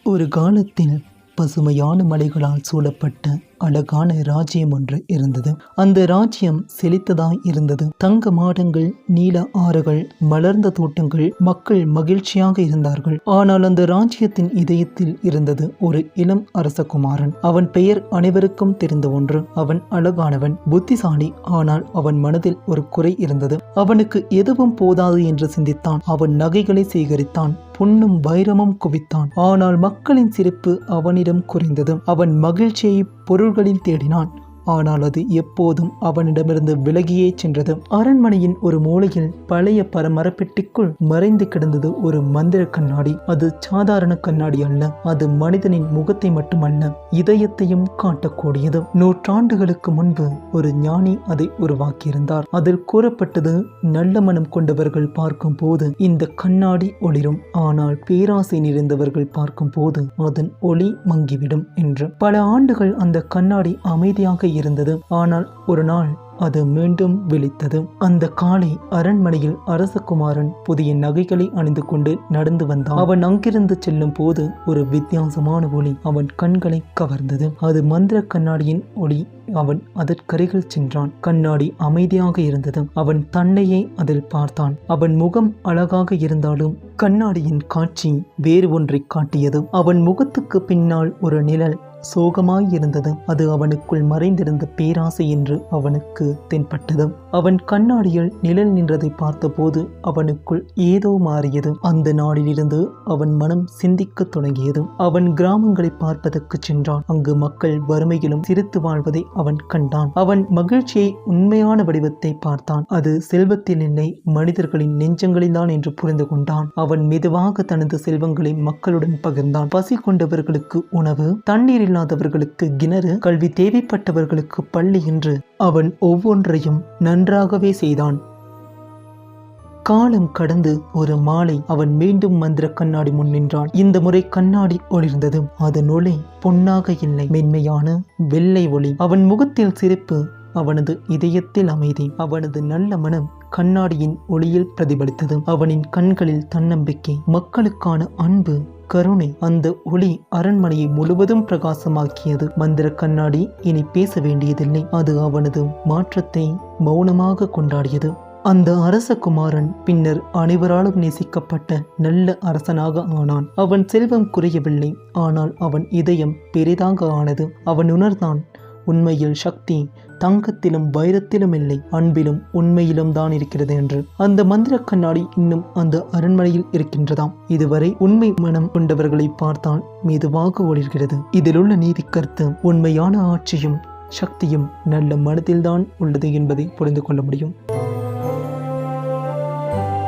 ஒரு காலத்தில் பசுமையான மலைகளால் சூழப்பட்ட அழகான ராஜ்யம் ஒன்று இருந்தது. அந்த ராஜ்யம் செழித்ததாய் இருந்தது. தங்க மாடங்கள், நீல ஆறுகள், மலர்ந்த தோட்டங்கள், மக்கள் மகிழ்ச்சியாக இருந்தார்கள். ஆனால் அந்த ராஜ்யத்தின் இதயத்தில் இருந்தது ஒரு இளம் அரசகுமாரன். அவன் பெயர் அனைவருக்கும் தெரிந்த ஒன்று. அவன் அழகானவன், புத்திசாலி. ஆனால் அவன் மனதில் ஒரு குறை இருந்தது. அவனுக்கு எதுவும் போதாது என்று சிந்தித்தான். அவன் நகைகளை சேகரித்தான், பொன்னும் வைரமும் குவித்தான். ஆனால் மக்களின் சிரிப்பு அவனிடம் குறைந்தது. அவன் மகிழ்ச்சியை பொருள்களில் தேடினான். ஆனால் அது எப்போதும் அவனிடமிருந்து விலகியே சென்றது. அரண்மனையின் ஒரு மூலையில் பழைய மரப்பெட்டிக்குள் மறைந்து கிடந்தது ஒரு மந்திர கண்ணாடி. அது சாதாரண கண்ணாடி அல்ல. அது மனிதனின் முகத்தை மட்டுமல்ல, இதயத்தையும் காட்டக்கூடியது. நூற்றாண்டுகளுக்கு முன்பு ஒரு ஞானி அதை உருவாக்கியிருந்தார். அதில் கூறப்பட்டது, நல்ல மனம் கொண்டவர்கள் பார்க்கும் போது இந்த கண்ணாடி ஒளிரும், ஆனால் பேராசை நிறைந்தவர்கள் பார்க்கும் போது அதன் ஒளி மங்கிவிடும் என்று. பல ஆண்டுகள் அந்த கண்ணாடி அமைதியாக இருந்தது. ஆனால் ஒரு நாள் அது மீண்டும் விழித்தது. அந்த காலை அரண்மனையில் அரசகுமாரன் புதிய நகைகளை அணிந்து கொண்டு நடந்து வந்தான். அவன் அங்கிருந்து செல்லும் போது ஒரு வித்தியாசமான ஒளி அவன் கண்களை கவர்ந்தது. அது மந்திர கண்ணாடியின் ஒளி. அவன் அதற்கருகில் சென்றான். கண்ணாடி அமைதியாக இருந்தது. அவன் தன்னையே அதில் பார்த்தான். அவன் முகம் அழகாக இருந்தாலும் கண்ணாடியின் காட்சி வேறு ஒன்றை காட்டியது. அவன் முகத்துக்கு பின்னால் ஒரு நிழல் சோகமாய் இருந்தது. அது அவனுக்குள் மறைந்திருந்த பேராசை என்று அவனுக்கு தென்பட்டது. அவன் கண்ணாடியில் நிழல் நின்றதை பார்த்தபோது அவனுக்குள் ஏதோ மாறியது. அந்த நாளிலிருந்து அவன் மனம் சிந்திக்க தொடங்கியது. அவன் கிராமங்களை பார்ப்பதற்கு சென்றான். அங்கு மக்கள் வறுமையிலும் சிரித்து வாழ்வதை அவன் கண்டான். அவன் மகிழ்ச்சியை உண்மையான வடிவத்தை பார்த்தான். அது செல்வத்தில் இல்லை, மனிதர்களின் நெஞ்சங்களில்தான் என்று புரிந்து கொண்டான். அவன் மெதுவாக தனது செல்வங்களை மக்களுடன் பகிர்ந்தான். பசி கொண்டவர்களுக்கு உணவு, தண்ணீர் இல்லாதவர்களுக்கு கிணறு, கல்வி தேவைப்பட்டவர்களுக்கு பள்ளி என்று அவன் ஒவ்வொன்றையும் நன்றாகவே செய்தான். காலம் கடந்து ஒரு மாலை அவன் மீண்டும் மந்திர கண்ணாடி முன் நின்றான். இந்த முறை கண்ணாடி ஒளிர்ந்தது. அதன் ஒளி பொன்னாக இல்லை, மென்மையான வெள்ளை ஒளி. அவன் முகத்தில் சிரிப்பு, அவனது இதயத்தில் அமைதி. அவனது நல்ல மனம் கண்ணாடியின் ஒளியில் பிரதிபலித்தது. அவனின் கண்களில் தன்னம்பிக்கை, மக்களுக்கான அன்பு, கருணை. அந்த ஒளி அரண்மனையை முழுவதும் பிரகாசமாக்கியது. மந்திர கண்ணாடி இனி பேச வேண்டியதில்லை. அது அவனது மாற்றத்தை மௌனமாக கொண்டாடியது. அந்த அரசகுமாரன் பின்னர் அனைவராலும் நேசிக்கப்பட்ட நல்ல அரசனாக ஆனான். அவன் செல்வம் குறையவில்லை, ஆனால் அவன் இதயம் பெரிதாக ஆனது. அவன் உணர்ந்தான், உண்மையில் சக்தி தங்கத்திலும் வைரத்திலும் இல்லை, அன்பிலும் உண்மையிலும் தான் இருக்கிறது என்று. அந்த மந்திர கண்ணாடி இன்னும் அந்த அரண்மனையில் இருக்கின்றதாம். இதுவரை உண்மை மனம் கொண்டவர்களை பார்த்தால் மெதுவாக ஒளிர்கிறது. இதில் உள்ள நீதி கருத்து, உண்மையான ஆட்சியும் சக்தியும் நல்ல மனதில்தான் உள்ளது என்பதை புரிந்து கொள்ள முடியும்.